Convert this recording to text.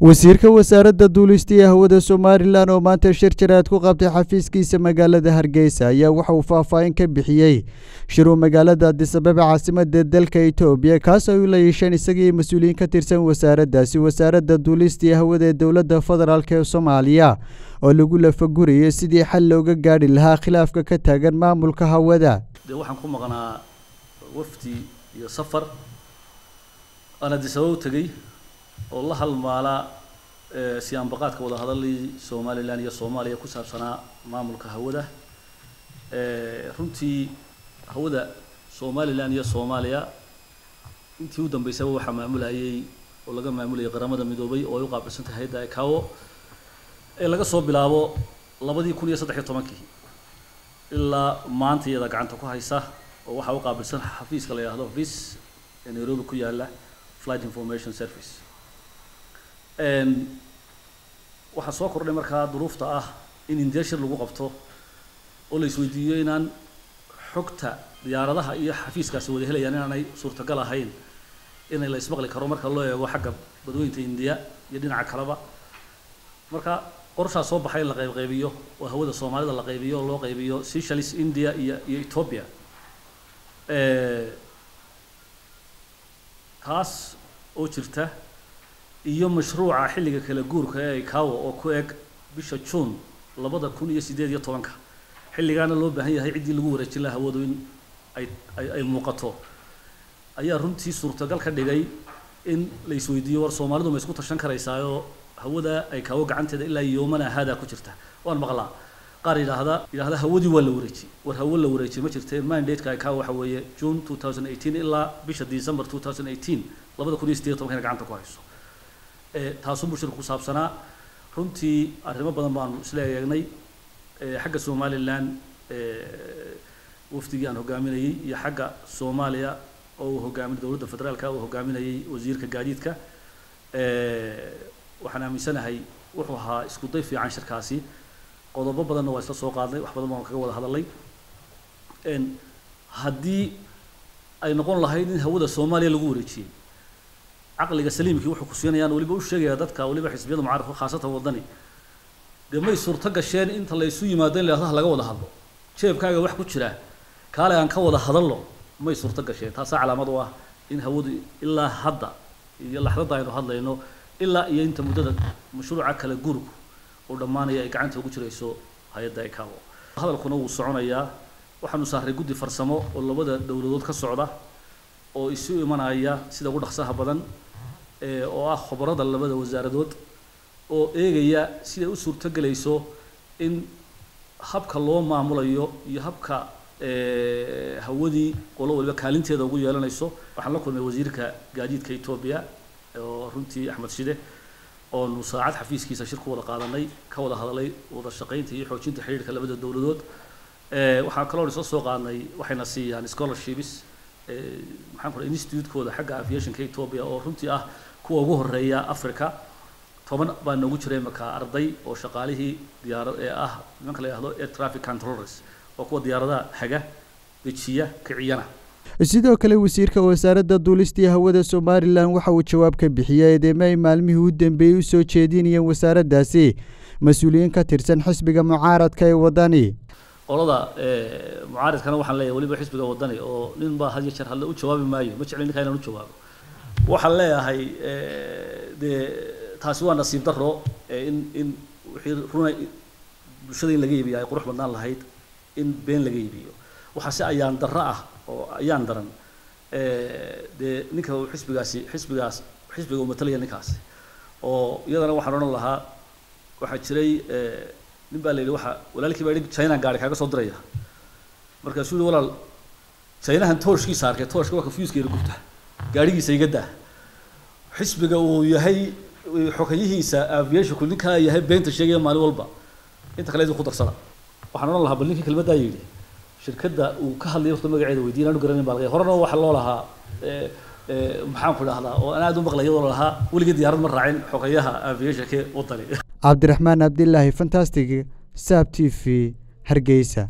wasiirka wasaaradda duulista ee hawada Somaliland oo maanta shir jiraad ku qabtay xafiiskiisa magaalada Hargeysa ayaa waxa uu faahfaahin ka bixiyay shiru magaalada Addis Ababa caasimadda dalka Itoobiya kaas oo la yeeshay isagii mas'uuliyiin ka tirsan wasaaradda duulista ee hawada ee dawladda federaalka ee Soomaaliya oo lagu lafaguriyay sidii xal looga gaari lahaa khilaafka ka taagan maamulka hawada. waxaan ku maqnaa wafdi iyo safar ana Addis Ababa tagay oo la halmaala si aan baqaadka wada hadalay Somaliland iyo Soomaaliya ku saabsanaa maamulka hawada runtii hawada Somaliland iyo Soomaaliya intii u dambeysay waxa maamulayay oo laga maamulayay qaramada midoobay oo ay u qaabsan tahay hay'adda ICAO laga soo bilaabo 2013 ilaa maanta iyada gacanta ku haysa oo waxa uu qaabilsan xafiiska la yiraahdo VIS ee Nairobi ku yaala Flight Information Service waxa soo kordhay markaa duruufta ah in indeshir lagu qabto oo la isweydiiyo inaan xogta diyaaradaha iyo xafiiskaasi wada helayaan inaanay suurtagal ahayn in la ismaqli karo marka loo eego xagga badweynta India iyo dhinaca kaleba marka qorshaha soo baxay la qaybiyo oo hawada Soomaalida la qaybiyo oo loo qaybiyo Seychelles India iyo Ethiopia kaas oo jirta iyo mashruuca xilliga kala guurka ee ICAO oo ku eg bisha June 2018 xilligaana loo baahan yahay cidii lagu wareejin lahaa hawadu in ay muuqato ayaa runtii suurtagal ka dhigay in la isweydiiyo war Soomaalidu ma isku tashan karaysaa hawada ICAO gacanteeda ilaa yoomana hada ku jirta waan maqlaa qaar yiraahda hawadii waa la wareejiyay war hawo la wareejiyay ma jirtay mandate-ka ICAO waxa weeye June 2018 ilaa bisha December 2018 2018 gacanta ku hayso taasoo bulshada ku saabsanaa runtii arrimo badan baan isla eegnay xagga Somaliland wafdiga aan hogaaminayay iyo xagga Soomaaliya oo hogaamin dawladda federaalka oo hogaaminayay wasiirka gaadiidka waxaan aaminsanahay wuxuu ahaa isku day fiican shirkaasi qodobo badan oo isla soo qaadnay wax badan oo kaga wada hadalay haddii ay noqon lahayd in hawada Soomaaliya lagu wareejiyay عقلك سليم كي وحكوا سينا ولي بقول شيء يا دتك ولي بحس بيده معرفة خاصة وضني دم يصير تجشين أنت اللي يسوي ما دين لهذا لقوا ده هذا شيء بكاجا وحكوا شراء كاله عن كوا ده هذا الله ما يصير تجشين تاسع على مضوى إن هودي إلا هذا يلا حضر إنه هذا إنه إلا أنت مدة مشروع عكل جورك ودمان يا كعنت وقول شراء يسوع هاي ده كاو هذا القناة والصعونة يا وحنا سهر جودي فرسمه ولا بدأ دولة كالصعدة oo isu imanaya sida ugu dhaqsaha badan oo ah khibrada labada wasaaradood oo eegaya sida u suurtagelayso in habka loo maamulayo iyo habka hawadii qolo waliba kaalinteeda ugu yeelanayso waxaan la kulmay wasiirka gaadiidka Itoobiya oo runtii Axmed Shide oo nusaacad xafiiskiisa shirku wada qaadanay ka wada hadalay wada shaqeynta iyo xoojinta xiriirka labada dawladood waxaan kaloo soo qaadnay waxayna siiyaan scholarships maxaan ku institute-kooda xagga aviation-ka Itoobiya oo runtii ah kuwa ugu horeeya Afrika 10 baa nagu jiray marka arday oo shaqaalihii diyaarad ah nimanka la yiraahdo air traffic controllers oo kuwa diyaaradaha haga dejiya kiciyana sidoo kale wasiirka wasaaradda duulista ee hawada Somaliland waxa uu jawaab ka bixiyay eedeymaha maalmihii u dambeeyay soo jeedinayeen wasaaraddaasi mas'uuliyiin ka tirsan xisbiga mucaaradka ee wadani qolada mucaaradkana waxaan leeyahay waliba xisbiga wadani oo nin baa had jeer hal u jawaabi maayo ma jeclin inay u jawaabo waxaan leeyahay taasi waa nasiib darro in wixii runay bulshada in laga iibiyo ay qurux badnaan lahayd in been laga iibiyo waxa si ayaan darro ah oo ayaan daran ninka xisbiga uu matalaya ninkaas oo iyadana waxaan oran lahaa waxa jiray nin baa leeyahay waxa walaalkii baa China gaari kaaga soo diraya markaas uu walaal Chinahan tooshkiisa arkay tooshka waa fuse-keeda gubta gaarigiisa iga daa xisbiga uu yahay xogayihiisa aviation ku ninka yahay beenta sheegay maalin walba inta kale ku darsada waxaan oran lahaa ballinkii kelmadda yiri shirkadda uu ka hadlay waqti magaceeda weydiin aanu garanay baa horena waxa loo lahaa maxaan ku dhahdaa oo aad u maqlayo oo lahaa waligeed diyaarad ma raacin xogayaha aviation-ka wadani Abdirahmaan Abdillahi Fantastic Sab TV Hargeysa.